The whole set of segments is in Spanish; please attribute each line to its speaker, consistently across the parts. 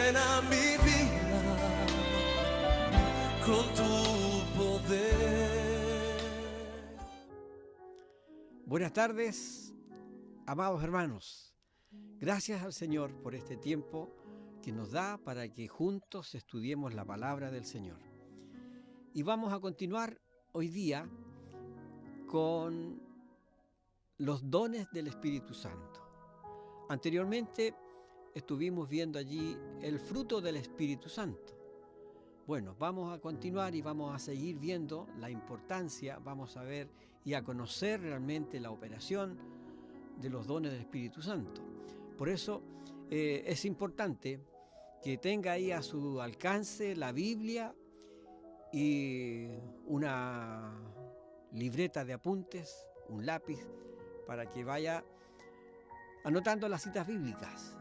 Speaker 1: llena mi vida con tu poder.
Speaker 2: Buenas tardes, amados hermanos. Gracias al Señor por este tiempo que nos da para que juntos estudiemos la palabra del Señor. Y vamos a continuar hoy día con los dones del Espíritu Santo. Anteriormente estuvimos viendo allí el fruto del Espíritu Santo. Bueno, vamos a continuar y vamos a seguir viendo la importancia, vamos a ver y a conocer realmente la operación de los dones del Espíritu Santo. Por eso es importante que tenga ahí a su alcance la Biblia y una libreta de apuntes, un lápiz, para que vaya anotando las citas bíblicas.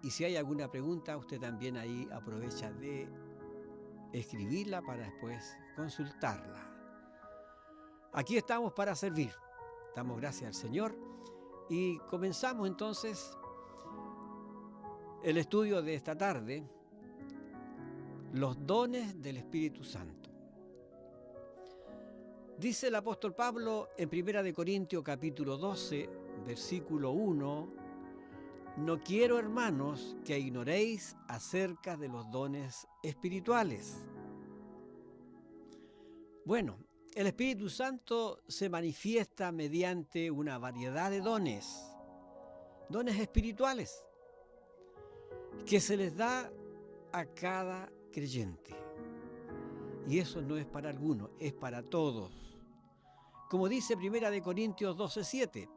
Speaker 2: Y si hay alguna pregunta, usted también ahí aprovecha de escribirla para después consultarla. Aquí estamos para servir. Damos gracias al Señor y comenzamos entonces el estudio de esta tarde, los dones del Espíritu Santo. Dice el apóstol Pablo en 1 Corintios capítulo 12, versículo 1, no quiero, hermanos, que ignoréis acerca de los dones espirituales. Bueno, el Espíritu Santo se manifiesta mediante una variedad de dones espirituales, que se les da a cada creyente. Y eso no es para algunos, es para todos. Como dice 1 Corintios 12:7,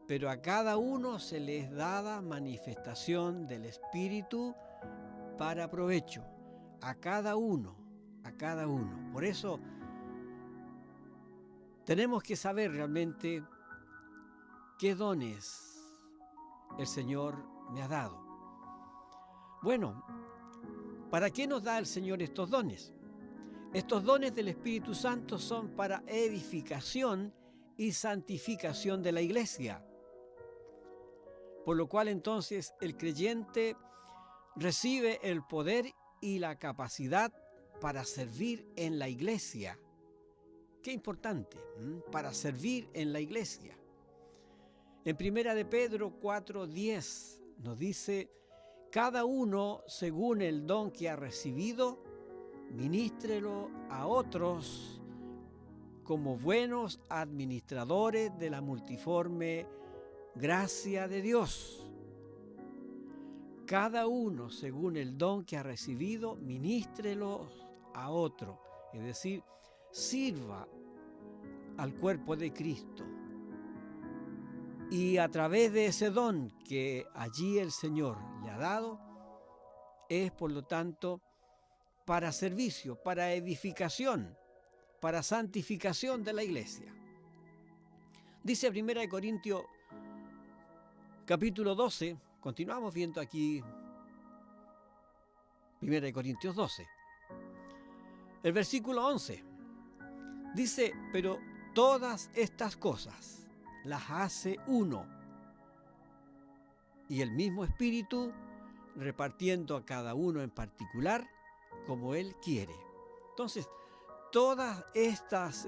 Speaker 2: pero a cada uno se les da manifestación del Espíritu para provecho. A cada uno. Por eso tenemos que saber realmente qué dones el Señor me ha dado. Bueno, ¿para qué nos da el Señor estos dones? Estos dones del Espíritu Santo son para edificación y santificación de la iglesia. Por lo cual entonces el creyente recibe el poder y la capacidad para servir en la iglesia. Qué importante, para servir en la iglesia. En 1 Pedro 4:10 nos dice, cada uno según el don que ha recibido, ministrelo a otros como buenos administradores de la multiforme gracia de Dios. Cada uno según el don que ha recibido, ministrelo a otro. Es decir, sirva al cuerpo de Cristo. Y a través de ese don que allí el Señor le ha dado, es por lo tanto para servicio, para edificación, para santificación de la iglesia. Dice 1 Corintios capítulo 12, continuamos viendo aquí 1 Corintios 12, el versículo 11, dice, pero todas estas cosas las hace uno, y el mismo Espíritu, repartiendo a cada uno en particular, como Él quiere. Entonces, todas estas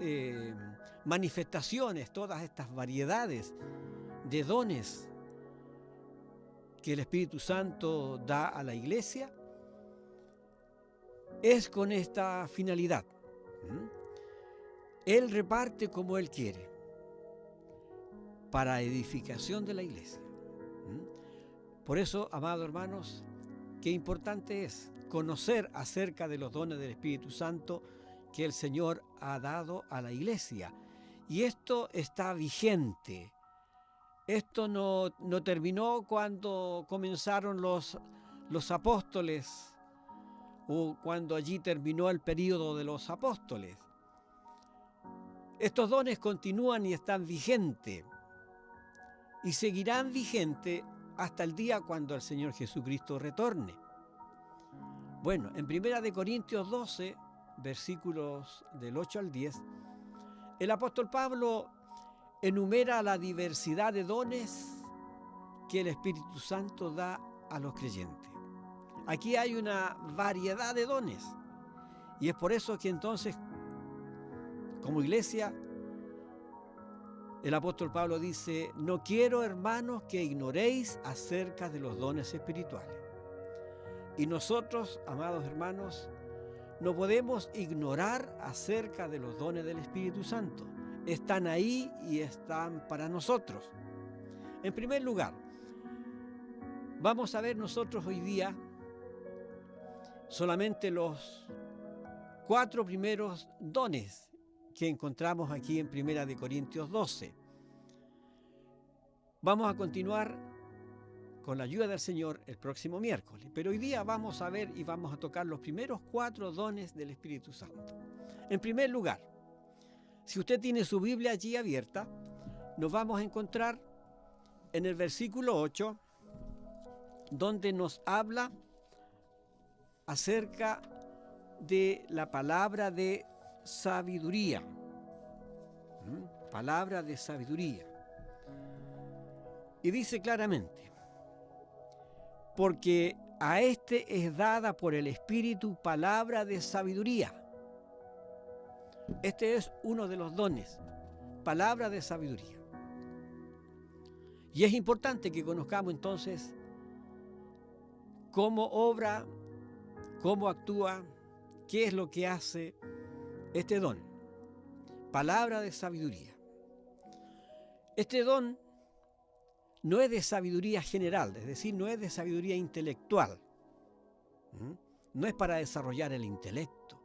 Speaker 2: manifestaciones, todas estas variedades de dones que el Espíritu Santo da a la iglesia, es con esta finalidad. Él reparte como Él quiere, para edificación de la iglesia. Por eso, amados hermanos, qué importante es conocer acerca de los dones del Espíritu Santo que el Señor ha dado a la iglesia. Y esto está vigente. Esto no terminó cuando comenzaron los apóstoles o cuando allí terminó el período de los apóstoles. Estos dones continúan y están vigentes y seguirán vigentes hasta el día cuando el Señor Jesucristo retorne. Bueno, en 1 Corintios 12, versículos del 8 al 10, el apóstol Pablo enumera la diversidad de dones que el Espíritu Santo da a los creyentes. Aquí hay una variedad de dones. Y es por eso que entonces, como iglesia, el apóstol Pablo dice: no quiero, hermanos, que ignoréis acerca de los dones espirituales. Y nosotros, amados hermanos, no podemos ignorar acerca de los dones del Espíritu Santo. Están ahí y están para nosotros. En primer lugar, vamos a ver nosotros hoy día solamente los 4 primeros dones que encontramos aquí en 1 Corintios 12. Vamos a continuar con la ayuda del Señor el próximo miércoles, pero hoy día vamos a ver y vamos a tocar los primeros 4 dones del Espíritu Santo. En primer lugar, si usted tiene su Biblia allí abierta, nos vamos a encontrar en el versículo 8, donde nos habla acerca de la palabra de sabiduría. Palabra de sabiduría. Y dice claramente: porque a este es dada por el Espíritu palabra de sabiduría. Este es uno de los dones, palabra de sabiduría. Y es importante que conozcamos entonces cómo obra, cómo actúa, qué es lo que hace este don. Palabra de sabiduría. Este don no es de sabiduría general, es decir, no es de sabiduría intelectual. No es para desarrollar el intelecto,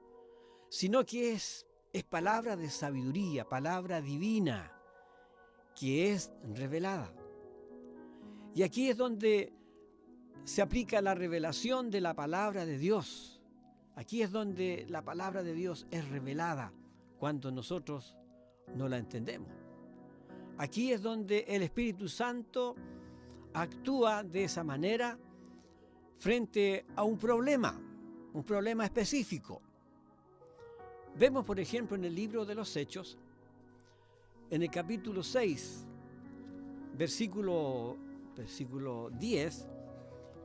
Speaker 2: sino que es palabra de sabiduría, palabra divina, que es revelada. Y aquí es donde se aplica la revelación de la palabra de Dios. Aquí es donde la palabra de Dios es revelada cuando nosotros no la entendemos. Aquí es donde el Espíritu Santo actúa de esa manera frente a un problema específico. Vemos, por ejemplo, en el libro de los Hechos, en el capítulo 6, versículo 10,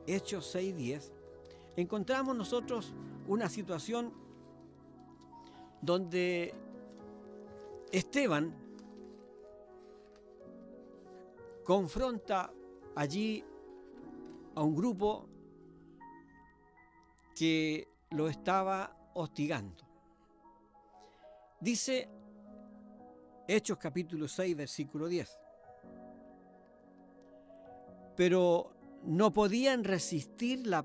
Speaker 2: Hechos 6:10, encontramos nosotros una situación donde Esteban confronta allí a un grupo que lo estaba hostigando. Dice Hechos capítulo 6, versículo 10. Pero no podían resistir la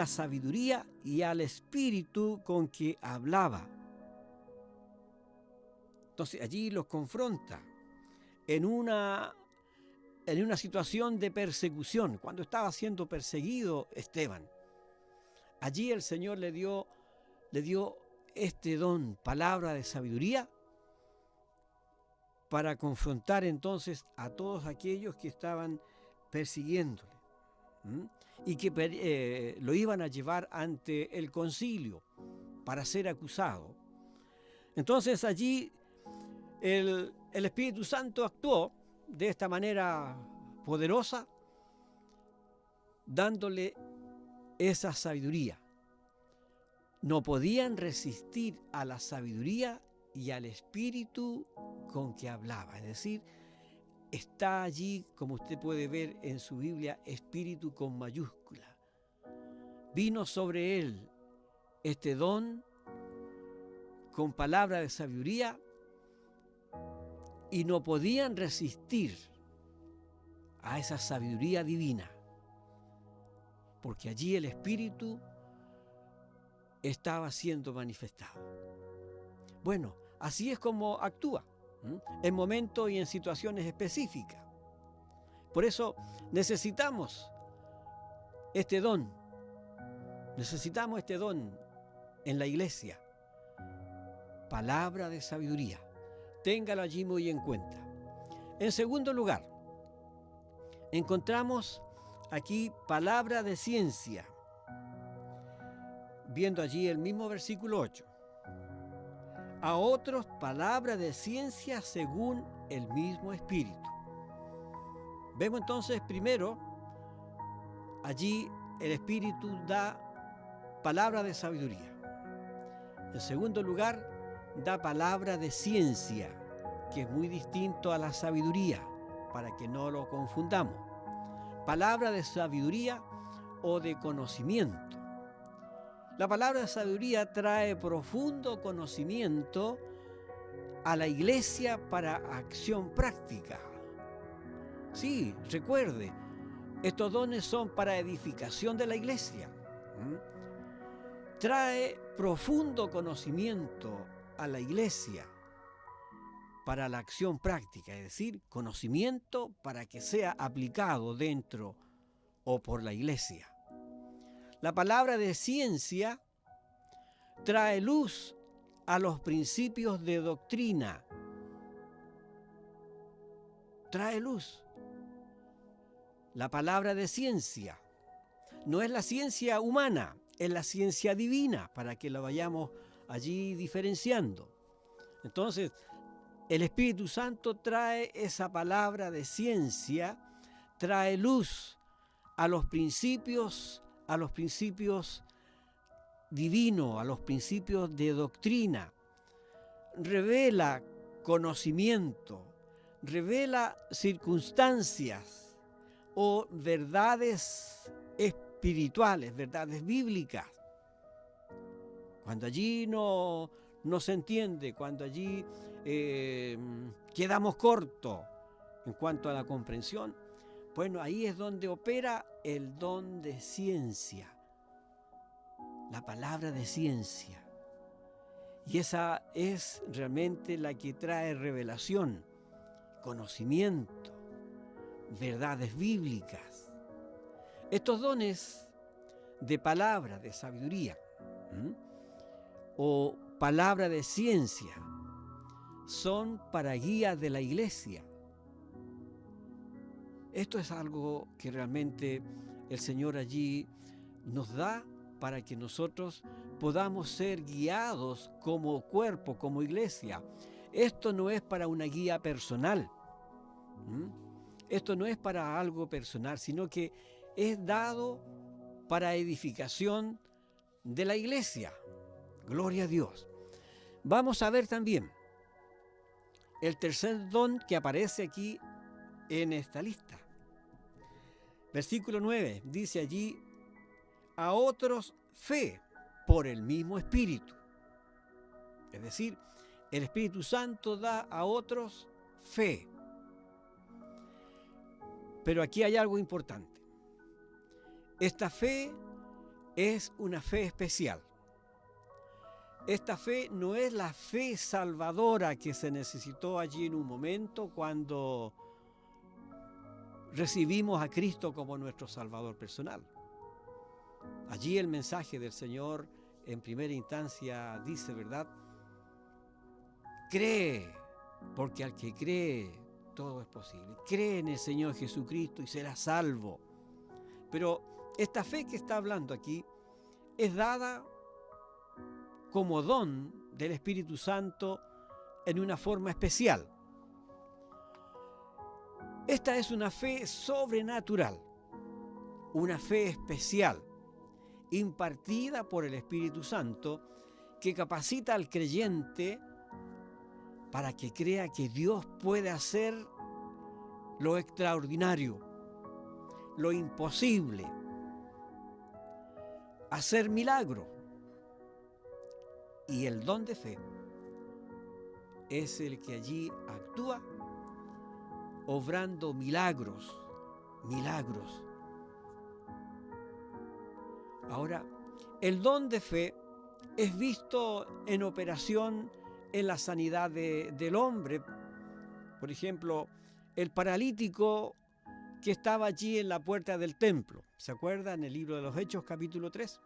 Speaker 2: sabiduría y al espíritu con que hablaba. Entonces allí los confronta en una situación de persecución, cuando estaba siendo perseguido Esteban. Allí el Señor le dio este don, palabra de sabiduría, para confrontar entonces a todos aquellos que estaban persiguiéndole y que lo iban a llevar ante el concilio para ser acusado. Entonces allí el Espíritu Santo actuó de esta manera poderosa, dándole esa sabiduría. No podían resistir a la sabiduría y al espíritu con que hablaba. Es decir, está allí, como usted puede ver en su Biblia, espíritu con mayúscula. Vino sobre él este don con palabra de sabiduría y no podían resistir a esa sabiduría divina, porque allí el espíritu estaba siendo manifestado. Bueno, así es como actúa, en momentos y en situaciones específicas. Por eso necesitamos este don en la iglesia. Palabra de sabiduría. Téngalo allí muy en cuenta. En segundo lugar, encontramos aquí palabra de ciencia. Viendo allí el mismo versículo 8. A otros palabra de ciencia según el mismo Espíritu. Vemos entonces primero allí el Espíritu da palabra de sabiduría. En segundo lugar, da palabra de ciencia, que es muy distinto a la sabiduría, para que no lo confundamos. Palabra de sabiduría o de conocimiento. La palabra de sabiduría trae profundo conocimiento a la iglesia para acción práctica. Sí, recuerde, estos dones son para edificación de la iglesia. Trae profundo conocimiento a la iglesia para la acción práctica, es decir, conocimiento para que sea aplicado dentro o por la iglesia. La palabra de ciencia trae luz a los principios de doctrina. Trae luz. La palabra de ciencia no es la ciencia humana, es la ciencia divina, para que la vayamos allí diferenciando. Entonces, el Espíritu Santo trae esa palabra de ciencia, trae luz a los principios divinos, a los principios de doctrina. Revela conocimiento, revela circunstancias o verdades espirituales, verdades bíblicas. Cuando allí no se entiende, cuando allí quedamos cortos en cuanto a la comprensión, bueno, ahí es donde opera el don de ciencia, la palabra de ciencia. Y esa es realmente la que trae revelación, conocimiento, verdades bíblicas. Estos dones de palabra, de sabiduría, o palabra de ciencia, son para guía de la iglesia. Esto es algo que realmente el Señor allí nos da para que nosotros podamos ser guiados como cuerpo, como iglesia. Esto no es para una guía personal. Esto no es para algo personal, sino que es dado para edificación de la iglesia. Gloria a Dios. Vamos a ver también el tercer don que aparece aquí en esta lista. Versículo 9 dice allí: a otros fe por el mismo Espíritu. Es decir, el Espíritu Santo da a otros fe. Pero aquí hay algo importante. Esta fe es una fe especial. Esta fe no es la fe salvadora que se necesitó allí en un momento cuando recibimos a Cristo como nuestro Salvador personal. Allí el mensaje del Señor en primera instancia dice, ¿verdad? Cree, porque al que cree todo es posible. Cree en el Señor Jesucristo y serás salvo. Pero esta fe que está hablando aquí es dada como don del Espíritu Santo en una forma especial. Esta es una fe sobrenatural, una fe especial, impartida por el Espíritu Santo, que capacita al creyente para que crea que Dios puede hacer lo extraordinario, lo imposible, hacer milagros. Y el don de fe es el que allí actúa obrando milagros. Ahora, el don de fe es visto en operación en la sanidad del hombre. Por ejemplo, el paralítico que estaba allí en la puerta del templo. ¿Se acuerdan? En el libro de los Hechos, capítulo 3,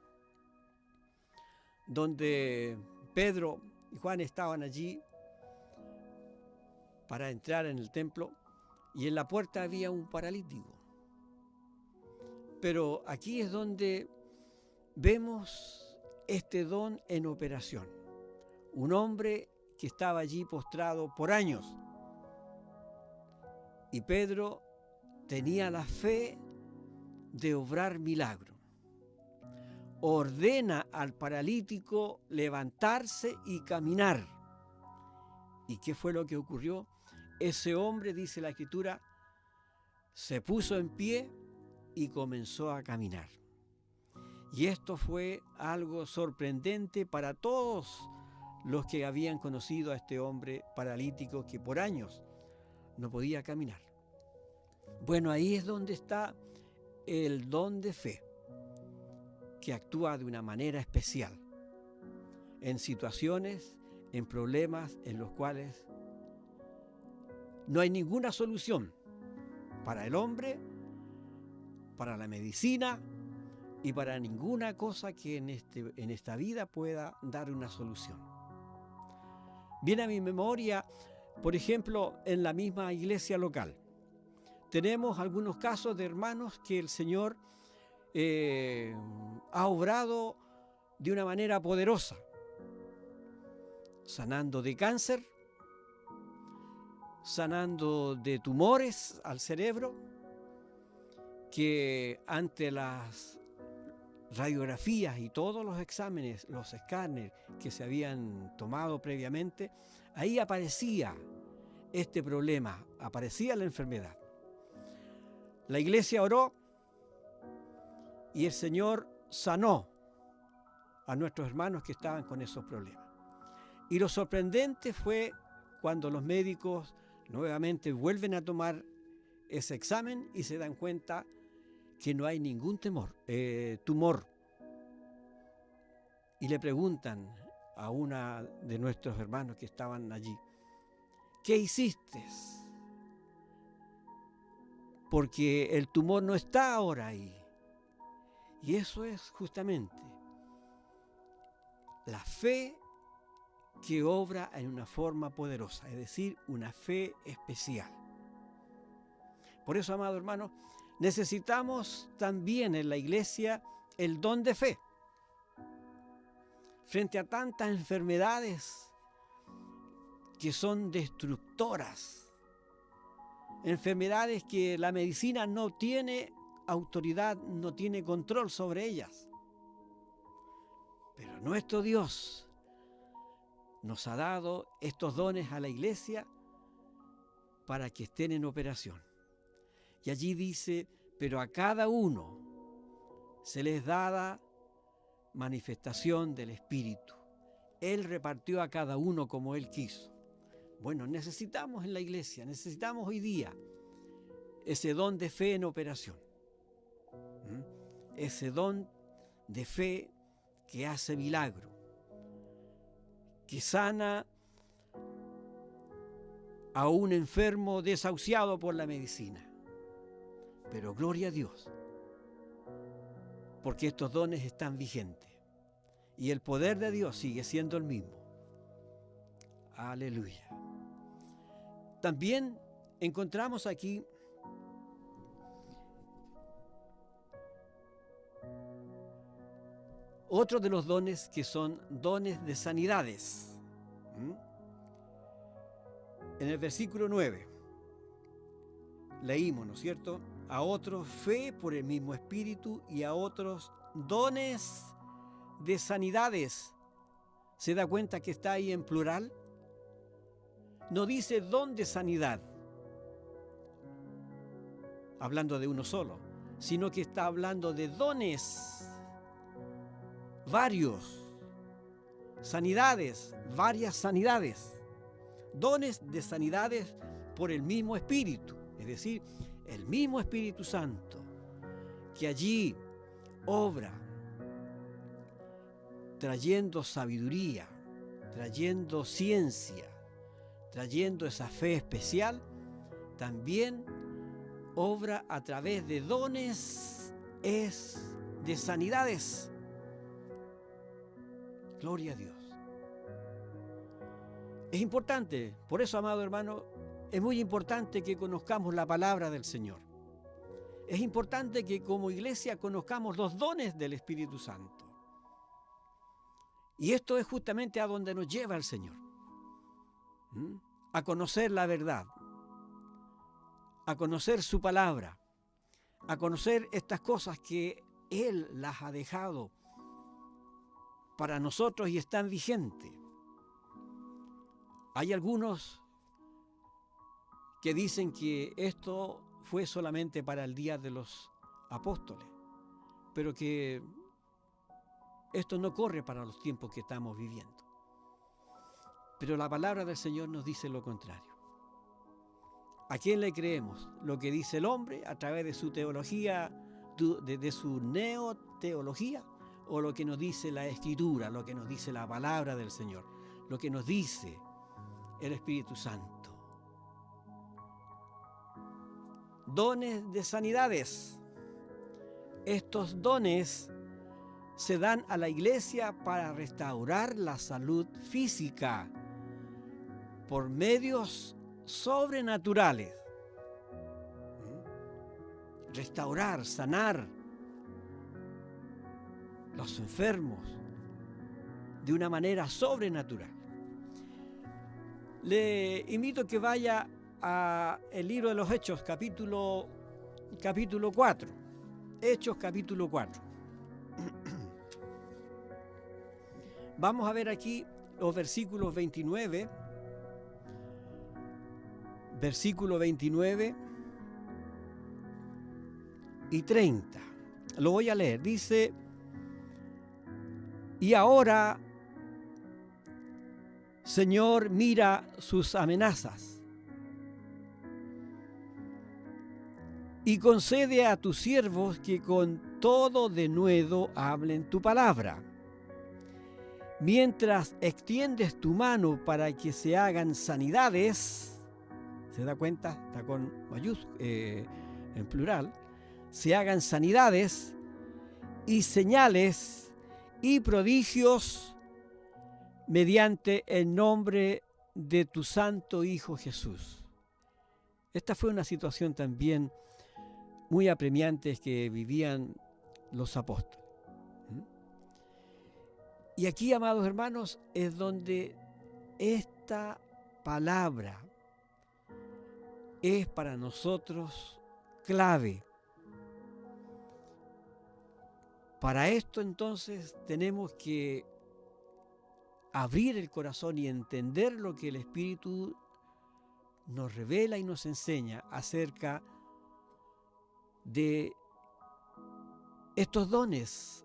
Speaker 2: donde Pedro y Juan estaban allí para entrar en el templo y en la puerta había un paralítico. Pero aquí es donde vemos este don en operación. Un hombre que estaba allí postrado por años. Y Pedro tenía la fe de obrar milagro. Ordena al paralítico levantarse y caminar. ¿Y qué fue lo que ocurrió? Ese hombre, dice la Escritura, se puso en pie y comenzó a caminar. Y esto fue algo sorprendente para todos los que habían conocido a este hombre paralítico que por años no podía caminar. Bueno, ahí es donde está el don de fe, que actúa de una manera especial en situaciones, en problemas en los cuales no hay ninguna solución para el hombre, para la medicina y para ninguna cosa que en esta vida pueda dar una solución. Viene a mi memoria, por ejemplo, en la misma iglesia local. Tenemos algunos casos de hermanos que el Señor ha obrado de una manera poderosa, sanando de cáncer, sanando de tumores al cerebro, que ante las radiografías y todos los exámenes, los escáneres que se habían tomado previamente, ahí aparecía este problema, aparecía la enfermedad. La iglesia oró y el Señor sanó a nuestros hermanos que estaban con esos problemas. Y lo sorprendente fue cuando los médicos nuevamente vuelven a tomar ese examen y se dan cuenta que no hay ningún tumor. Y le preguntan a una de nuestros hermanos que estaban allí, ¿qué hiciste? Porque el tumor no está ahora ahí. Y eso es justamente la fe que obra en una forma poderosa, es decir, una fe especial. Por eso, amado hermano, necesitamos también en la iglesia el don de fe. Frente a tantas enfermedades que son destructoras, enfermedades que la medicina no tiene autoridad, no tiene control sobre ellas. Pero nuestro Dios nos ha dado estos dones a la iglesia para que estén en operación. Y allí dice, pero a cada uno se les dada manifestación del Espíritu. Él repartió a cada uno como Él quiso. Bueno, necesitamos en la iglesia, necesitamos hoy día ese don de fe en operación. Ese don de fe que hace milagro, que sana a un enfermo desahuciado por la medicina. Pero gloria a Dios, porque estos dones están vigentes y el poder de Dios sigue siendo el mismo. Aleluya. También encontramos aquí otro de los dones que son dones de sanidades. En el versículo 9 leímos, ¿no es cierto? A otros fe por el mismo Espíritu y a otros dones de sanidades. ¿Se da cuenta que está ahí en plural? No dice don de sanidad, hablando de uno solo, sino que está hablando de dones, varios, sanidades, varias sanidades, dones de sanidades por el mismo Espíritu, es decir, el mismo Espíritu Santo, que allí obra, trayendo sabiduría, trayendo ciencia, trayendo esa fe especial, también obra a través de dones de sanidades. Gloria a Dios. Es importante, por eso, amado hermano, es muy importante que conozcamos la palabra del Señor. Es importante que como iglesia conozcamos los dones del Espíritu Santo. Y esto es justamente a donde nos lleva el Señor. A conocer la verdad, a conocer su palabra, a conocer estas cosas que Él las ha dejado para nosotros y están vigentes. Hay algunos que dicen que esto fue solamente para el día de los apóstoles, pero que esto no corre para los tiempos que estamos viviendo. Pero la palabra del Señor nos dice lo contrario. ¿A quién le creemos? ¿Lo que dice el hombre a través de su teología, de su neoteología? ¿O lo que nos dice la Escritura, lo que nos dice la palabra del Señor, lo que nos dice el Espíritu Santo? Dones de sanidades. Estos dones se dan a la iglesia para restaurar la salud física por medios sobrenaturales. Restaurar, sanar los enfermos de una manera sobrenatural. Le invito a que vaya a el libro de los Hechos, capítulo 4. Hechos, capítulo 4. Vamos a ver aquí los versículos 29 y 30. Lo voy a leer. Dice: y ahora, Señor, mira sus amenazas y concede a tus siervos que con todo denuedo hablen tu palabra, mientras extiendes tu mano para que se hagan sanidades. ¿Se da cuenta? Está con mayúscula, en plural. Se hagan sanidades y señales y prodigios mediante el nombre de tu santo Hijo Jesús. Esta fue una situación también muy apremiante que vivían los apóstoles. Y aquí, amados hermanos, es donde esta palabra es para nosotros clave. Para esto entonces tenemos que abrir el corazón y entender lo que el Espíritu nos revela y nos enseña acerca de estos dones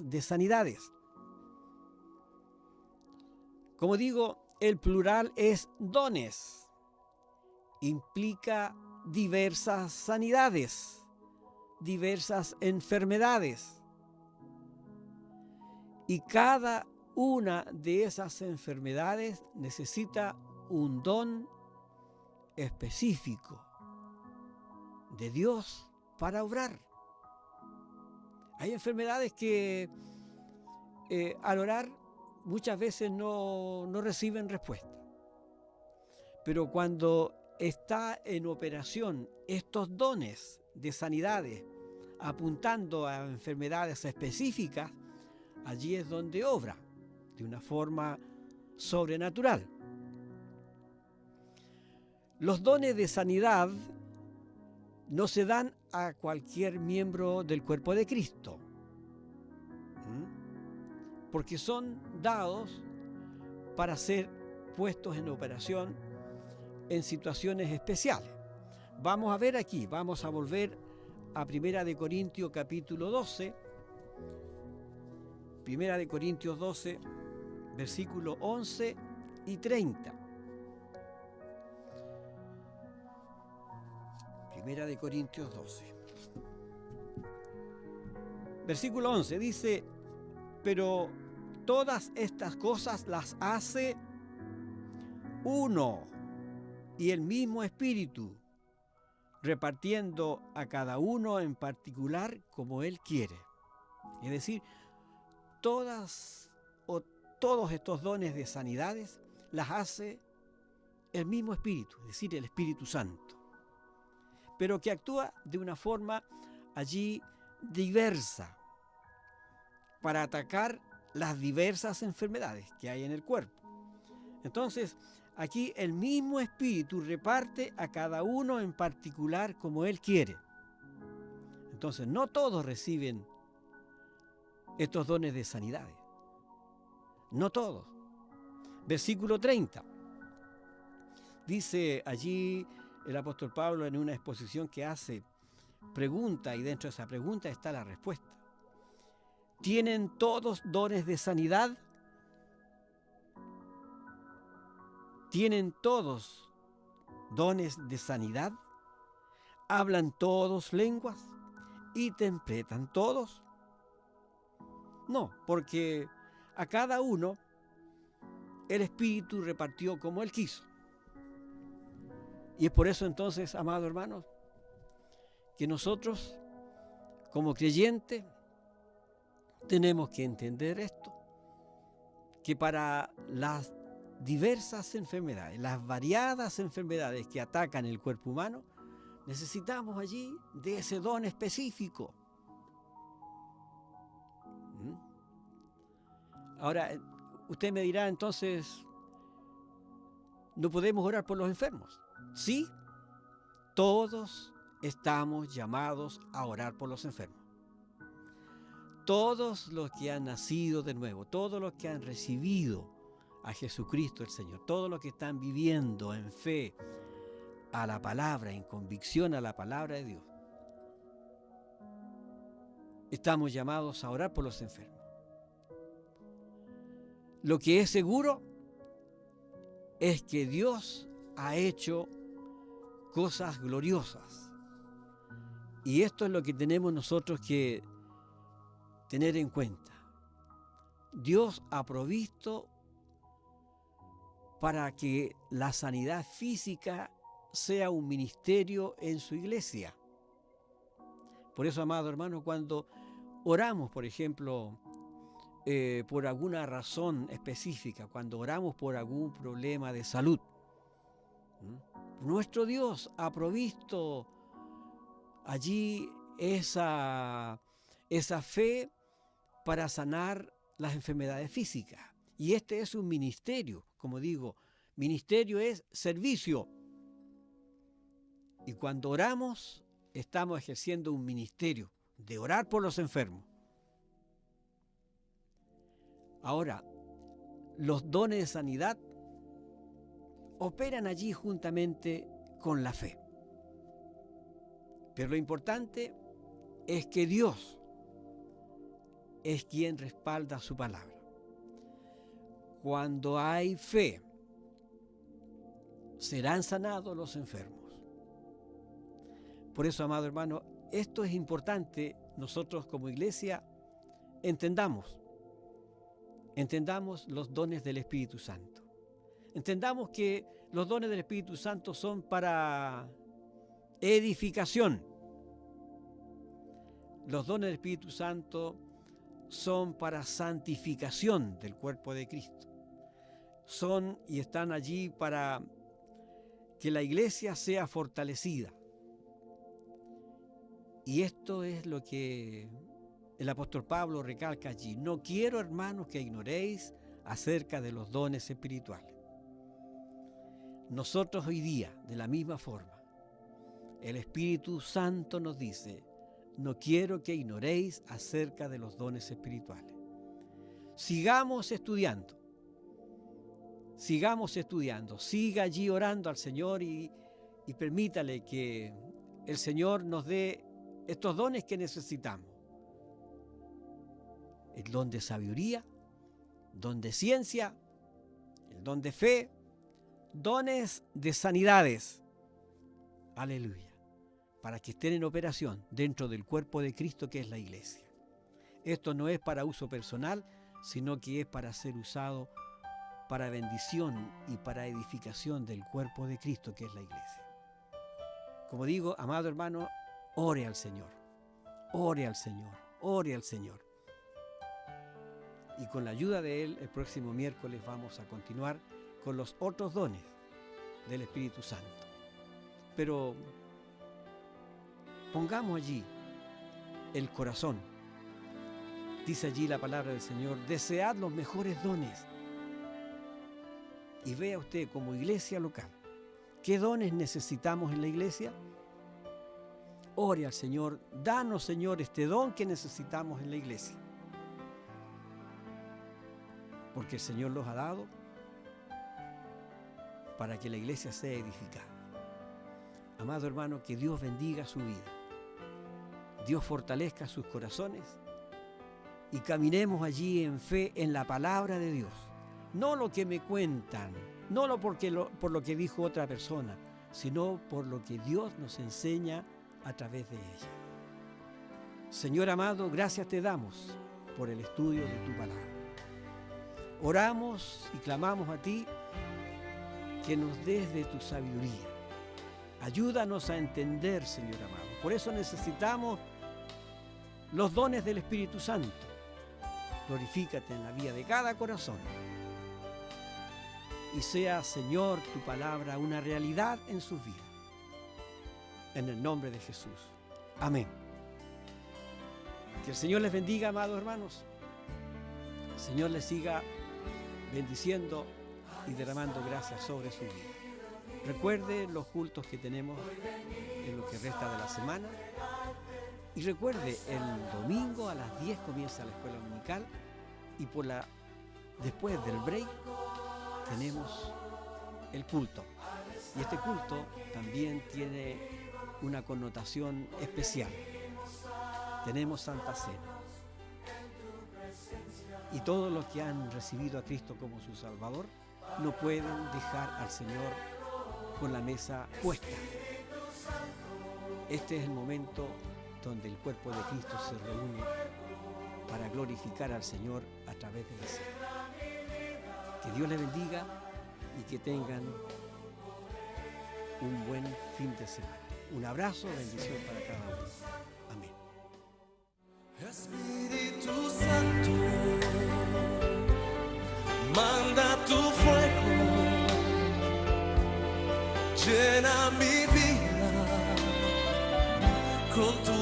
Speaker 2: de sanidades. Como digo, el plural es dones. Implica diversas sanidades, diversas enfermedades. Y cada una de esas enfermedades necesita un don específico de Dios para obrar. Hay enfermedades que al orar muchas veces no reciben respuesta. Pero cuando está en operación estos dones de sanidades apuntando a enfermedades específicas, allí es donde obra de una forma sobrenatural. Los dones de sanidad no se dan a cualquier miembro del cuerpo de Cristo, porque son dados para ser puestos en operación en situaciones especiales. Vamos a ver aquí, vamos a volver a 1 Corintios capítulo 12, 1 Corintios 12, versículos 11 y 30. 1 Corintios 12. Versículo 11 dice: pero todas estas cosas las hace uno y el mismo Espíritu, repartiendo a cada uno en particular como Él quiere. Es decir, todos estos dones de sanidades las hace el mismo Espíritu, es decir, el Espíritu Santo, pero que actúa de una forma allí diversa para atacar las diversas enfermedades que hay en el cuerpo. Entonces, aquí el mismo Espíritu reparte a cada uno en particular como Él quiere. Entonces, no todos reciben estos dones de sanidades. No todos. Versículo 30. Dice allí el apóstol Pablo en una exposición que hace, pregunta, y dentro de esa pregunta está la respuesta. ¿Tienen todos dones de sanidad? ¿Tienen todos dones de sanidad? ¿Hablan todos lenguas? ¿Interpretan todos? No, porque a cada uno el Espíritu repartió como Él quiso. Y es por eso entonces, amados hermanos, que nosotros, como creyentes, tenemos que entender esto, que para las diversas enfermedades, las variadas enfermedades que atacan el cuerpo humano, necesitamos allí de ese don específico. Ahora, usted me dirá entonces, ¿no podemos orar por los enfermos? Sí, todos estamos llamados a orar por los enfermos. Todos los que han nacido de nuevo, todos los que han recibido a Jesucristo el Señor, todos los que están viviendo en fe a la palabra, en convicción a la palabra de Dios, estamos llamados a orar por los enfermos. Lo que es seguro es que Dios ha hecho cosas gloriosas. Y esto es lo que tenemos nosotros que tener en cuenta. Dios ha provisto para que la sanidad física sea un ministerio en su iglesia. Por eso, amado hermano, cuando oramos, por ejemplo, por alguna razón específica, cuando oramos por algún problema de salud, nuestro Dios ha provisto allí esa fe para sanar las enfermedades físicas. Y este es un ministerio, como digo, ministerio es servicio. Y cuando oramos, estamos ejerciendo un ministerio de orar por los enfermos. Ahora, los dones de sanidad operan allí juntamente con la fe. Pero lo importante es que Dios es quien respalda su palabra. Cuando hay fe, serán sanados los enfermos. Por eso, amado hermano, esto es importante. Nosotros como iglesia entendamos los dones del Espíritu Santo. Entendamos que los dones del Espíritu Santo son para edificación. Los dones del Espíritu Santo son para santificación del cuerpo de Cristo. Son y están allí para que la iglesia sea fortalecida. Y esto es lo que el apóstol Pablo recalca allí. No quiero, hermanos, que ignoréis acerca de los dones espirituales. Nosotros hoy día, de la misma forma, el Espíritu Santo nos dice, no quiero que ignoréis acerca de los dones espirituales. Sigamos estudiando, siga allí orando al Señor y permítale que el Señor nos dé estos dones que necesitamos. El don de sabiduría, don de ciencia, el don de fe, dones de sanidades. Aleluya. Para que estén en operación dentro del cuerpo de Cristo que es la iglesia. Esto no es para uso personal, sino que es para ser usado para bendición y para edificación del cuerpo de Cristo que es la iglesia. Como digo, amado hermano, ore al Señor, ore al Señor, ore al Señor. Y con la ayuda de Él, el próximo miércoles vamos a continuar con los otros dones del Espíritu Santo. Pero pongamos allí el corazón. Dice allí la palabra del Señor, desead los mejores dones. Y vea usted como iglesia local, ¿qué dones necesitamos en la iglesia? ore al Señor, danos, Señor, este don que necesitamos en la iglesia. Porque el Señor los ha dado para que la iglesia sea edificada. Amado hermano, que Dios bendiga su vida. Dios fortalezca sus corazones y caminemos allí en fe en la palabra de Dios. No lo que me cuentan, no por lo que dijo otra persona, sino por lo que Dios nos enseña a través de ella. Señor amado, gracias te damos por el estudio de tu palabra. Oramos y clamamos a ti que nos des de tu sabiduría. Ayúdanos a entender, Señor amado. Por eso necesitamos los dones del Espíritu Santo. Glorifícate en la vida de cada corazón. Y sea, Señor, tu palabra una realidad en sus vidas. En el nombre de Jesús. Amén. Que el Señor les bendiga, amados hermanos. El Señor les siga bendiciendo y derramando gracias sobre su vida. Recuerde los cultos que tenemos en lo que resta de la semana. Y recuerde, el domingo a las 10 comienza la escuela dominical y después del break tenemos el culto. Y este culto también tiene una connotación especial. Tenemos Santa Cena. Y todos los que han recibido a Cristo como su Salvador no pueden dejar al Señor con la mesa puesta. Este es el momento donde el cuerpo de Cristo se reúne para glorificar al Señor a través de la cena. Que Dios les bendiga y que tengan un buen fin de semana. Un abrazo, bendición para cada uno. Amén.
Speaker 1: Espíritu Santo, manda tu fuego, llena mi vida con tu